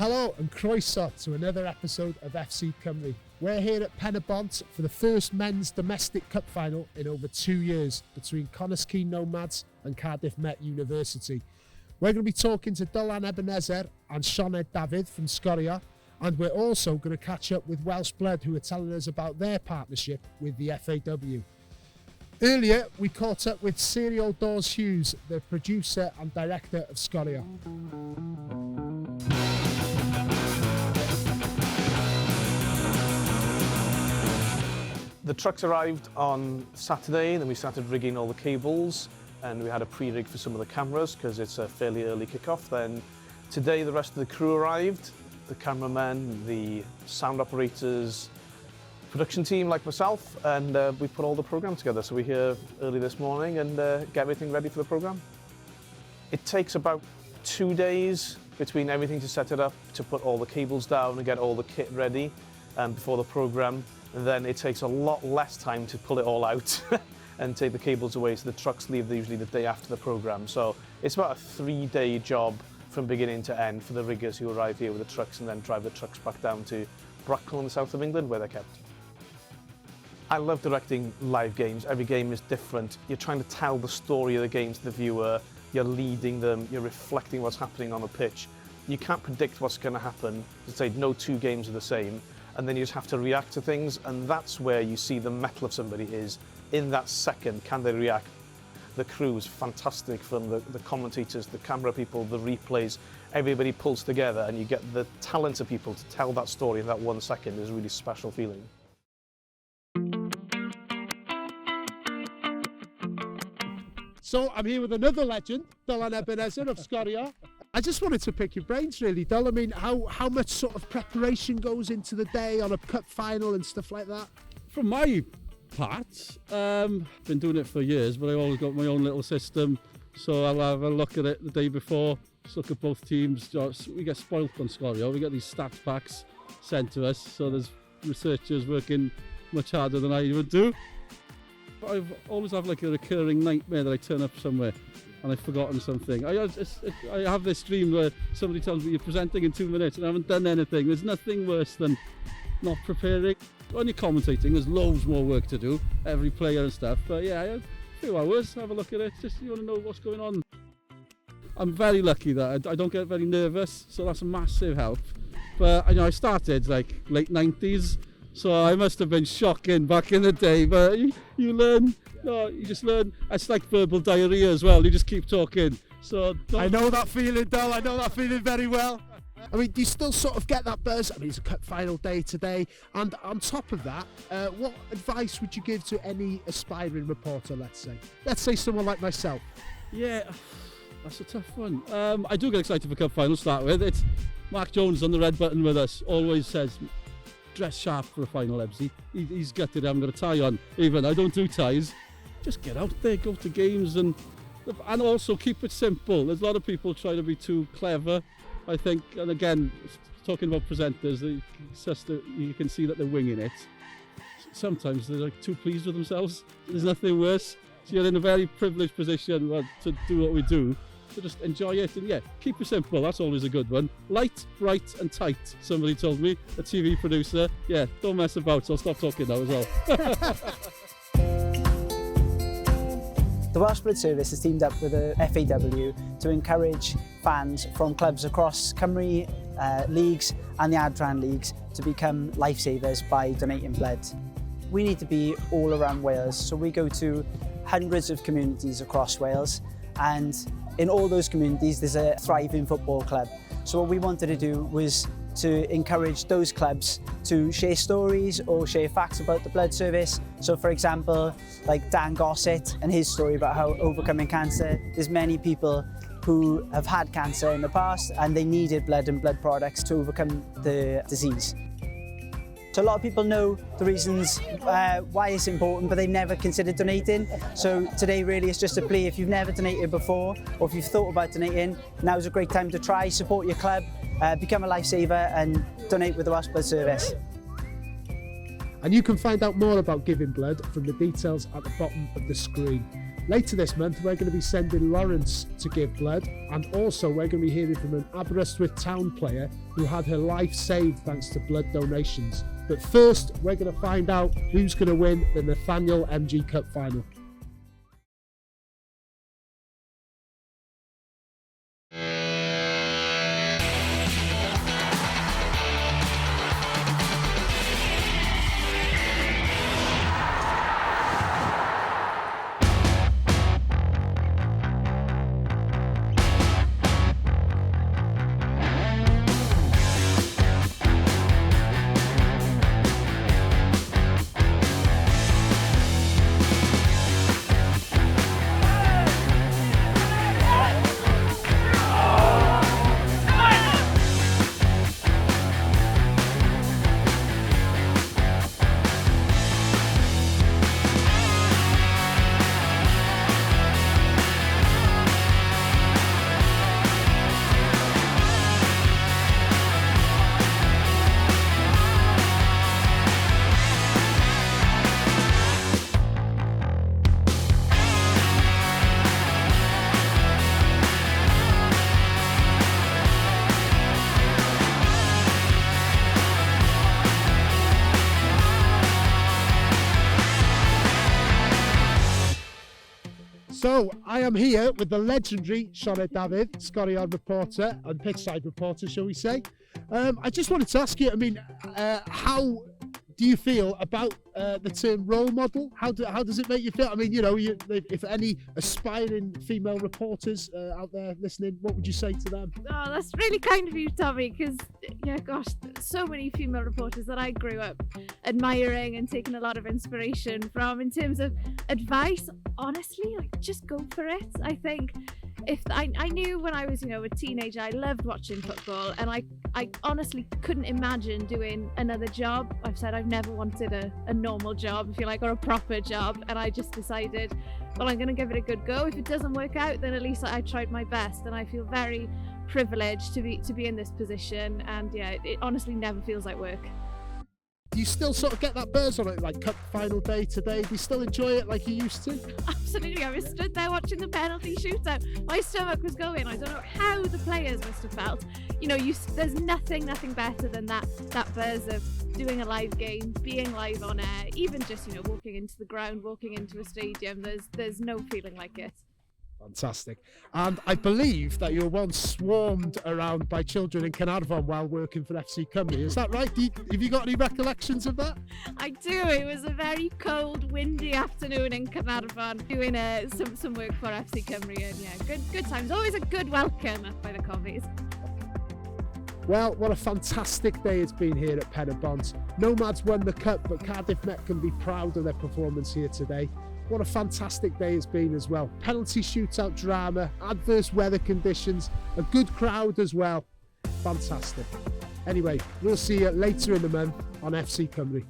Hello and croeso to another episode of FC Cymru. We're here at Pen y Bont for the first men's domestic cup final in over 2 years between Cynru Nomads and Cardiff Met University. We're going to be talking to Declan Ebenezer and Sioned David from Sgorio, and we're also going to catch up with Welsh Blood, who are telling us about their partnership with the FAW. Earlier, we caught up with Sgorio Hughes, the producer and director of Sgorio. The trucks arrived on Saturday, then we started rigging all the cables, and we had a pre-rig for some of the cameras because it's a fairly early kick-off. Then today the rest of the crew arrived, the cameramen, the sound operators, production team like myself, and we put all the programme together. So we're here early this morning and get everything ready for the programme. It takes about 2 days between everything to set it up, to put all the cables down and get all the kit ready before the programme. And then it takes a lot less time to pull it all out and take the cables away, so the trucks leave usually the day after the programme. So it's about a 3-day job from beginning to end for the riggers who arrive here with the trucks and then drive the trucks back down to Bracknell in the south of England where they're kept. I love directing live games. Every game is different. You're trying to tell the story of the game to the viewer, you're leading them, you're reflecting what's happening on the pitch. You can't predict what's going to happen. To say no 2 games are the same. And then you just have to react to things, and that's where you see the mettle of somebody is in that second. Can they react? The crew is fantastic, from the commentators, the camera people, the replays. Everybody pulls together and you get the talent of people to tell that story in that 1 second. Is a really special feeling. So I'm here with another legend, Declan Ebenezer of Sgorio. I just wanted to pick your brains really, Del. I mean, how much sort of preparation goes into the day on a cup final and stuff like that? From my part, been doing it for years, but I've always got my own little system. So I'll have a look at it the day before, just look at both teams. We get spoilt on Sgorio. We get these stats packs sent to us, so there's researchers working much harder than I even do. But I've always have like a recurring nightmare that I turn up somewhere and I've forgotten something. I have this dream where somebody tells me you're presenting in 2 minutes and I haven't done anything. There's nothing worse than not preparing. When you're commentating, there's loads more work to do, every player and stuff. But yeah, a few hours, have a look at it, just you want to know what's going on. I'm very lucky that I don't get very nervous, so that's a massive help. But I started like late 90s, so I must have been shocking back in the day, but you learn. No, you just learn. It's like verbal diarrhea as well. You just keep talking. So I know that feeling, Del. I know that feeling very well. I mean, do you still sort of get that buzz? I mean, it's a cup final day today. And on top of that, what advice would you give to any aspiring reporter, let's say? Let's say someone like myself. Yeah, that's a tough one. I do get excited for cup final to start with. It's Mark Jones on the red button with us. Always says, dress sharp for a final, Ebsy. He's gutted I haven't got a tie on. Even I don't do ties. Just get out there, go to games, and also keep it simple. There's a lot of people try to be too clever, I think. And again, talking about presenters, you can see that they're winging it. Sometimes they're like too pleased with themselves. There's nothing worse. So you're in a very privileged position to do what we do. So just enjoy it, and yeah, keep it simple. That's always a good one. Light, bright, and tight. Somebody told me, a TV producer. Yeah, don't mess about. So I'll stop talking now as well. The Welsh Blood Service has teamed up with the FAW to encourage fans from clubs across Cymru leagues and the Adran leagues to become lifesavers by donating blood. We need to be all around Wales, so we go to hundreds of communities across Wales, and in all those communities there's a thriving football club. So what we wanted to do was to encourage those clubs to share stories or share facts about the blood service. So for example, like Dan Gossett and his story about how overcoming cancer. There's many people who have had cancer in the past and they needed blood and blood products to overcome the disease. So a lot of people know the reasons why it's important, but they've never considered donating. So today really is just a plea. If you've never donated before, or if you've thought about donating, now's a great time to try, support your club, become a lifesaver and donate with the Welsh Blood Service. And you can find out more about giving blood from the details at the bottom of the screen. Later this month, we're going to be sending Lawrence to give blood, and also we're going to be hearing from an Aberystwyth Town player who had her life saved thanks to blood donations. But first, we're going to find out who's going to win the Nathaniel MG Cup final. So I am here with the legendary Sioned David, Sgorio reporter and pitchside reporter, shall we say. I just wanted to ask you, I mean, how do you feel about the term role model? How does it make you feel? I mean, you know, if any aspiring female reporters out there listening, what would you say to them? Oh, that's really kind of you, Tommy, because, yeah, gosh, so many female reporters that I grew up admiring and taking a lot of inspiration from. In terms of advice, honestly, like, just go for it. I think if I knew when I was, you know, a teenager, I loved watching football, and I honestly couldn't imagine doing another job. I've said I've never wanted a normal job, if you like, or a proper job, and I just decided, well, I'm going to give it a good go. If it doesn't work out, then at least I tried my best, and I feel very privileged to be in this position. And yeah, it honestly never feels like work. Do you still sort of get that buzz on it, like cup final day today? Do you still enjoy it like you used to? Absolutely. I was stood there watching the penalty shootout. My stomach was going. I don't know how the players must have felt. You know, there's nothing better than that buzz of doing a live game, being live on air, even just, you know, walking into the ground, walking into a stadium. There's no feeling like it. Fantastic. And I believe that you were once swarmed around by children in Caernarfon while working for FC Cymru. Is that right? Have you got any recollections of that? I do. It was a very cold, windy afternoon in Caernarfon doing some work for FC Cymru. And yeah, good times. Always a good welcome up by the coveys. Well, what a fantastic day it's been here at Pen y Bont. Nomads won the cup, but Cardiff Met can be proud of their performance here today. What a fantastic day it's been as well. Penalty shootout drama, adverse weather conditions, a good crowd as well. Fantastic. Anyway, we'll see you later in the month on FC Cymru.